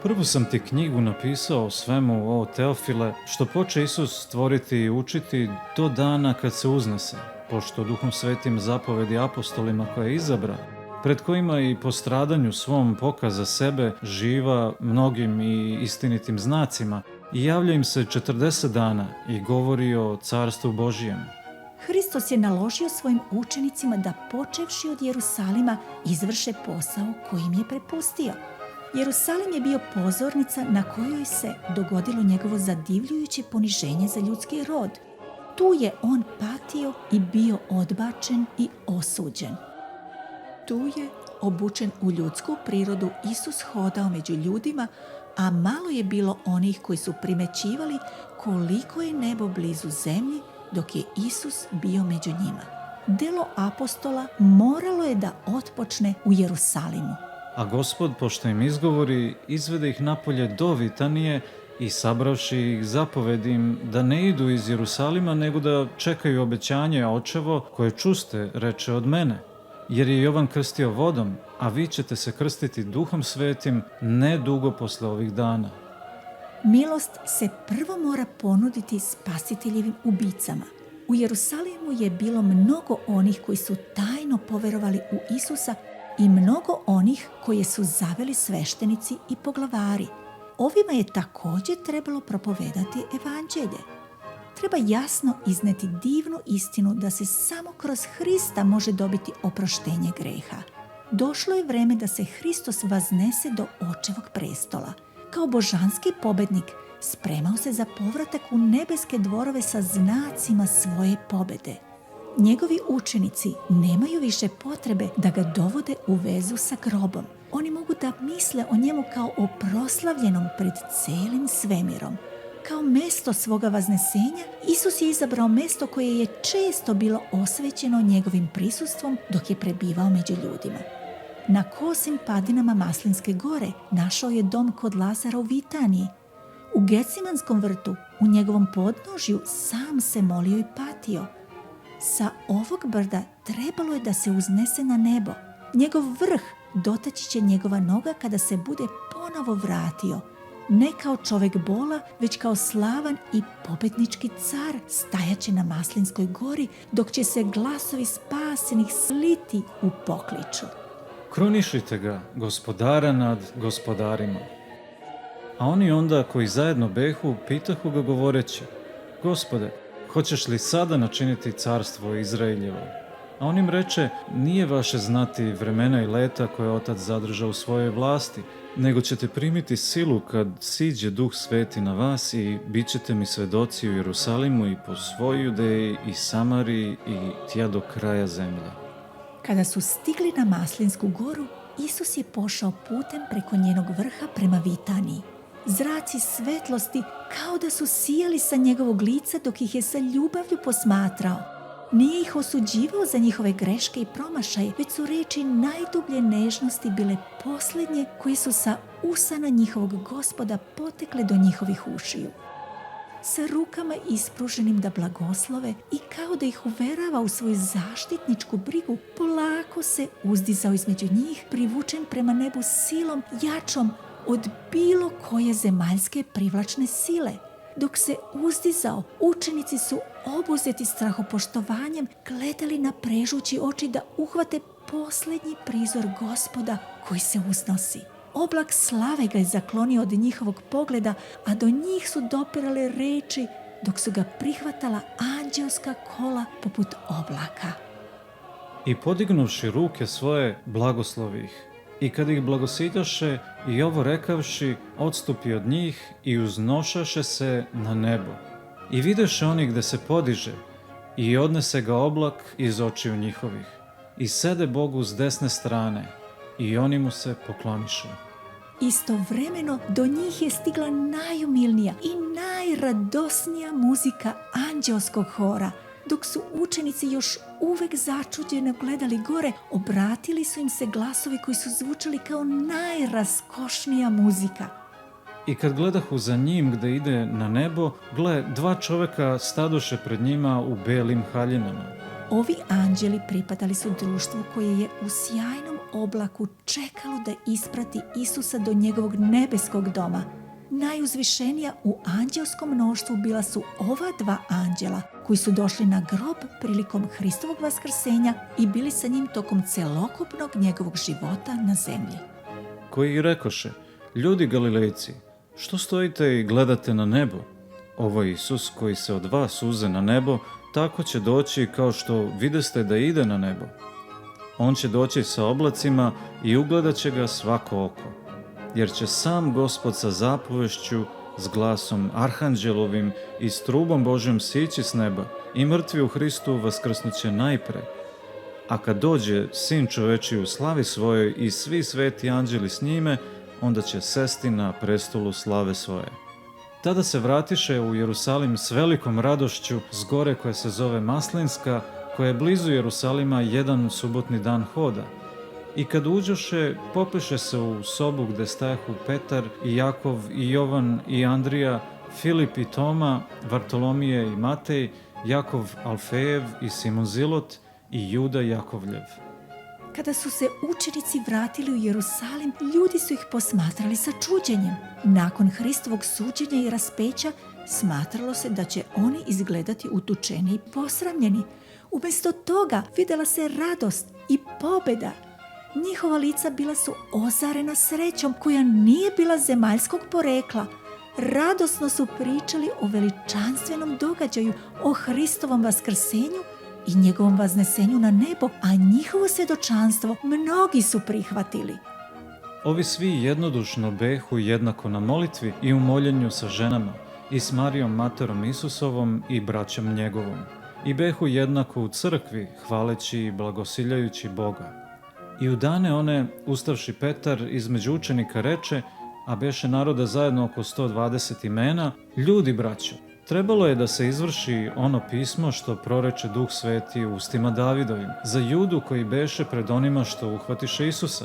Prvu sam ti knjigu napisao o svemu, o Teofile, što poče Isus stvoriti i učiti do dana kad se uznese, pošto Duhom Svetim zapovedi apostolima koje je izabra, pred kojima i po stradanju svom pokaza sebe živa mnogim i istinitim znacima i javlja im se 40 dana i govori o Carstvu Božijem. Hristos je naložio svojim učenicima da počevši od Jerusalima izvrše posao koji im je prepustio. Jerusalim je bio pozornica na kojoj se dogodilo njegovo zadivljujuće poniženje za ljudski rod. Tu je on patio i bio odbačen i osuđen. Tu je, obučen u ljudsku prirodu, Isus hodao među ljudima, a malo je bilo onih koji su primećivali koliko je nebo blizu zemlji dok je Isus bio među njima. Delo apostola moralo je da otpočne u Jerusalimu. A Gospod, pošto im izgovori, izvede ih napolje do Vitanije i sabravši ih zapovedi im da ne idu iz Jerusalima, nego da čekaju obećanje očevo koje čuste, reče od mene. Jer je Jovan krstio vodom, a vi ćete se krstiti Duhom Svetim ne dugo posle ovih dana. Milost se prvo mora ponuditi spasiteljevim ubicama. U Jerusalimu je bilo mnogo onih koji su tajno poverovali u Isusa i mnogo onih koje su zaveli sveštenici i poglavari. Ovima je također trebalo propovedati evanđelje. Treba jasno izneti divnu istinu da se samo kroz Hrista može dobiti oproštenje greha. Došlo je vreme da se Hristos vaznese do očevog prestola. Kao božanski pobednik spremao se za povratak u nebeske dvorove sa znacima svoje pobede. Njegovi učenici nemaju više potrebe da ga dovode u vezu sa grobom. Oni mogu da misle o njemu kao o proslavljenom pred celim svemirom. Kao mesto svoga vaznesenja, Isus je izabrao mesto koje je često bilo osvećeno njegovim prisustvom dok je prebivao među ljudima. Na kosim padinama Maslinske gore našao je dom kod Lazara u Vitaniji. U Gecimanskom vrtu, u njegovom podnožju, sam se molio i patio. Sa ovog brda trebalo je da se uznese na nebo. Njegov vrh dotaći će njegova noga kada se bude ponovo vratio. Ne kao čovjek bola, već kao slavan i pobednički car stajaće na Maslinskoj gori, dok će se glasovi spasenih sliti u pokliču. Krunišite ga, gospodara nad gospodarima. A oni onda koji zajedno behu, pitahu ga govoreći: Gospode, hoćeš li sada načiniti carstvo Izraeljevo? A on im reče: nije vaše znati vremena i leta koje je Otac zadržao u svojoj vlasti, nego ćete primiti silu kad siđe Duh Sveti na vas i bit ćete mi svedoci u Jerusalimu i po svoj Judeji i Samariji i tja do kraja zemlje. Kada su stigli na Maslinsku goru, Isus je pošao putem preko njenog vrha prema Vitaniji. Zraci svetlosti kao da su sijali sa njegovog lica dok ih je sa ljubavlju posmatrao. Nije ih osuđivao za njihove greške i promašaje, već su reči najdublje nežnosti bile posljednje koje su sa usana njihovog Gospoda potekle do njihovih ušiju. Sa rukama ispruženim da blagoslove i kao da ih uverava u svoju zaštitničku brigu, polako se uzdizao između njih, privučen prema nebu silom jačom od bilo koje zemaljske privlačne sile. Dok se uzdizao, učenici su obuzeti strahopoštovanjem gledali na prežući oči da uhvate posljednji prizor Gospoda koji se uznosi. Oblak slave ga je zaklonio od njihovog pogleda, a do njih su dopirale reči dok su ga prihvatala anđelska kola poput oblaka. I podignuši ruke svoje, blagoslovi ih. I kad ih blagosiljaše i ovo rekavši, odstupi od njih i uznošaše se na nebo. I videše oni gde se podiže i odnese ga oblak iz očiju njihovih. I sede Bogu s desne strane i oni mu se pokloniše. Istovremeno do njih je stigla najumilnija i najradosnija muzika anđelskog hora. Dok su učenici još uvek začuđeno gledali gore, obratili su im se glasovi koji su zvučali kao najraskošnija muzika. I kad gledahu za njim gde ide na nebo, gle, 2 čoveka stadoše pred njima u belim haljinama. Ovi anđeli pripadali su društvu koje je u sjajnom oblaku čekalo da isprati Isusa do njegovog nebeskog doma. Najuzvišenija u anđelskom mnoštvu bila su ova dva anđela koji su došli na grob prilikom Hristovog vaskrsenja i bili sa njim tokom celokupnog njegovog života na zemlji. Koji i rekoše: ljudi Galilejci, što stojite i gledate na nebo? Ovo je Isus koji se od vas uze na nebo, tako će doći kao što videste da ide na nebo. On će doći sa oblacima i ugledat će ga svako oko. Jer će sam Gospod sa zapovešću, s glasom arhanđelovim i s trubom Božjom sići s neba i mrtvi u Hristu vaskrsnuće najpre. A kad dođe Sin čovečiji u slavi svojoj i svi sveti anđeli s njime, onda će sesti na prestolu slave svoje. Tada se vratiše u Jerusalim s velikom radošću s gore koja se zove Maslinska, koja je blizu Jerusalima jedan subotni dan hoda. I kad uđoše, popiše se u sobu gde stajahu Petar i Jakov i Jovan i Andrija, Filip i Toma, Vartolomije i Matej, Jakov Alfejev i Simon Zilot i Juda Jakovljev. Kada su se učenici vratili u Jerusalim, ljudi su ih posmatrali sa čuđenjem. Nakon Hristovog suđenja i raspeća, smatralo se da će oni izgledati utučeni i posramljeni. Umjesto toga vidjela se radost i pobjeda. Njihova lica bila su ozarena srećom koja nije bila zemaljskog porekla. Radosno su pričali o veličanstvenom događaju, o Hristovom vaskrsenju i njegovom vaznesenju na nebo, a njihovo svjedočanstvo mnogi su prihvatili. Ovi svi jednodušno behu jednako na molitvi i u moljenju sa ženama i s Marijom materom Isusovom i braćom njegovom. I behu jednako u crkvi, hvaleći i blagosiljajući Boga. I u dane one, ustavši Petar, između učenika reče, a beše naroda zajedno oko 120 imena: ljudi, braćo, trebalo je da se izvrši ono pismo što proreče Duh Sveti ustima Davidovim, za Judu koji beše pred onima što uhvatiše Isusa,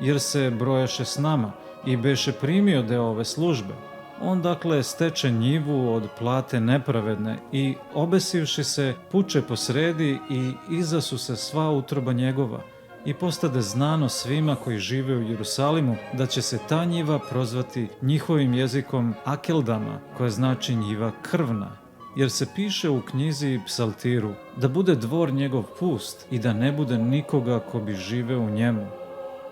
jer se brojaše s nama i beše primio deo ove službe. On dakle steče njivu od plate nepravedne i obesivši se puče po sredi i izasu se sva utroba njegova i postade znano svima koji žive u Jerusalimu da će se ta njiva prozvati njihovim jezikom Akeldama, koja znači njiva krvna. Jer se piše u knjizi Psaltiru da bude dvor njegov pust i da ne bude nikoga ko bi živeo u njemu.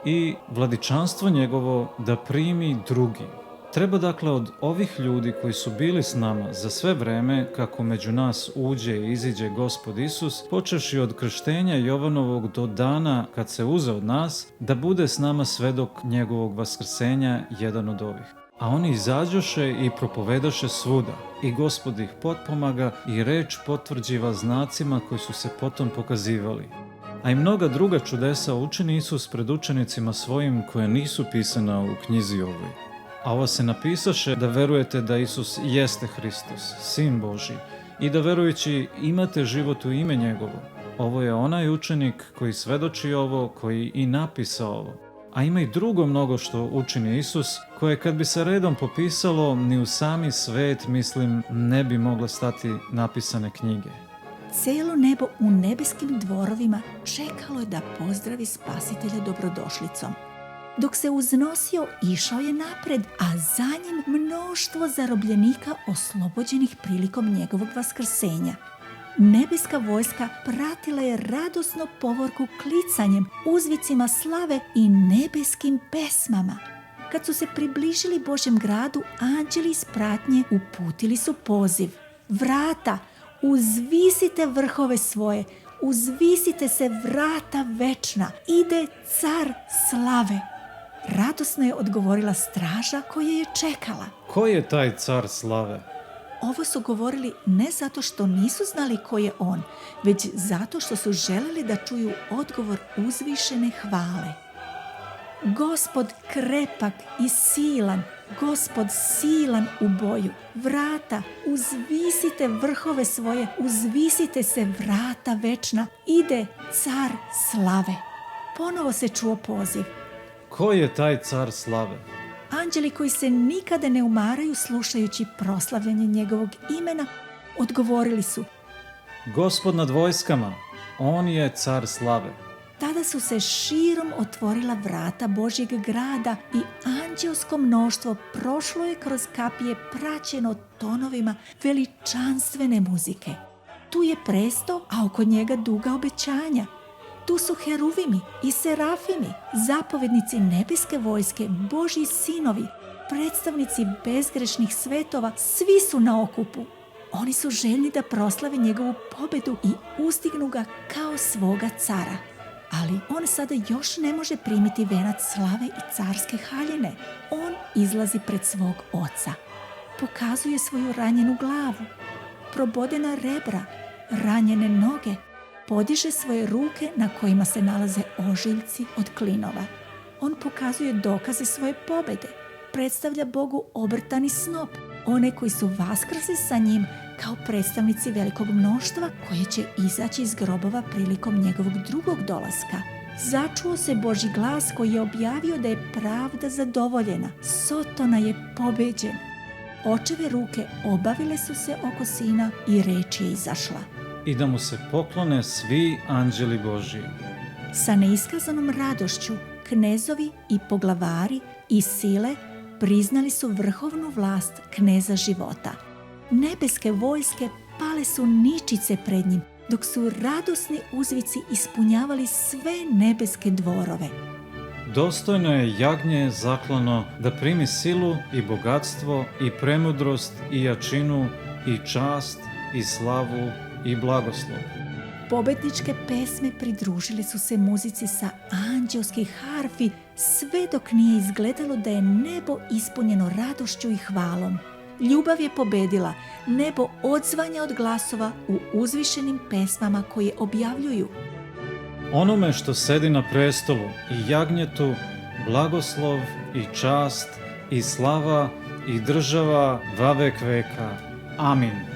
I vladičanstvo njegovo da primi drugi. Treba dakle od ovih ljudi koji su bili s nama za sve vreme, kako među nas uđe i iziđe Gospod Isus, počevši od krštenja Jovanovog do dana kad se uze od nas, da bude s nama svedok njegovog vaskrsenja jedan od ovih. A oni izađoše i propovedoše svuda, i Gospod ih potpomaga i reč potvrđiva znacima koji su se potom pokazivali. A i mnoga druga čudesa učini Isus pred učenicima svojim koja nisu pisana u knjizi ovoj. A ovo se napisaše da verujete da Isus jeste Hristos, Sin Božji, i da verujući imate život u ime njegovo. Ovo je onaj učenik koji svedoči ovo, koji i napisa ovo. A ima i drugo mnogo što učini Isus, koje kad bi se redom popisalo, ni u sami svet, mislim, ne bi mogle stati napisane knjige. Cijelo nebo u nebeskim dvorovima čekalo je da pozdravi Spasitelja dobrodošlicom. Dok se uznosio, išao je napred, a za njim mnoštvo zarobljenika oslobođenih prilikom njegovog vaskrsenja. Nebeska vojska pratila je radosno povorku klicanjem, uzvicima slave i nebeskim pesmama. Kad su se približili Božjem gradu, anđeli iz pratnje uputili su poziv: vrata, uzvisite vrhove svoje, uzvisite se vrata večna, ide car slave. Radosno je odgovorila straža koja je čekala. Ko je taj car slave? Ovo su govorili ne zato što nisu znali ko je on, već zato što su želeli da čuju odgovor uzvišene hvale. Gospod krepak i silan, Gospod silan u boju. Vrata, uzvisite vrhove svoje, uzvisite se vrata večna, ide car slave. Ponovo se čuo poziv. Ko je taj car slave? Anđeli koji se nikada ne umaraju slušajući proslavljanje njegovog imena, odgovorili su: Gospod nad vojskama, on je car slave. Tada su se širom otvorila vrata Božjeg grada i anđelsko mnoštvo prošlo je kroz kapije praćeno tonovima veličanstvene muzike. Tu je presto, a oko njega duga obećanja. Tu su heruvimi i serafimi, zapovjednici nebeske vojske, Božji sinovi, predstavnici bezgrešnih svetova, svi su na okupu. Oni su željni da proslave njegovu pobedu i uzdignu ga kao svoga cara. Ali on sada još ne može primiti venac slave i carske haljine. On izlazi pred svog oca. Pokazuje svoju ranjenu glavu, probodena rebra, ranjene noge, podiže svoje ruke na kojima se nalaze ožiljci od klinova. On pokazuje dokaze svoje pobede, predstavlja Bogu obrtani snop, one koji su vaskrsli sa njim kao predstavnici velikog mnoštva koje će izaći iz grobova prilikom njegovog drugog dolaska. Začuo se Božji glas koji je objavio da je pravda zadovoljena, Sotona je pobeđen. Očeve ruke obavile su se oko sina i reč je izašla. I da mu se poklone svi anđeli Božji. Sa neiskazanom radošću knezovi i poglavari i sile priznali su vrhovnu vlast kneza života. Nebeske vojske pale su ničice pred njim, dok su radosni uzvici ispunjavali sve nebeske dvorove. Dostojno je jagnje zaklano da primi silu i bogatstvo i premudrost i jačinu i čast i slavu i blagoslov. Pobedničke pesme pridružile su se muzici sa anđelskih harfi, sve dok nije izgledalo da je nebo ispunjeno radošću i hvalom. Ljubav je pobedila, nebo odzvanja od glasova u uzvišenim pesmama koje objavljuju. Onome što sedi na prestolu i jagnjetu, blagoslov i čast i slava i država vavek veka. Amin.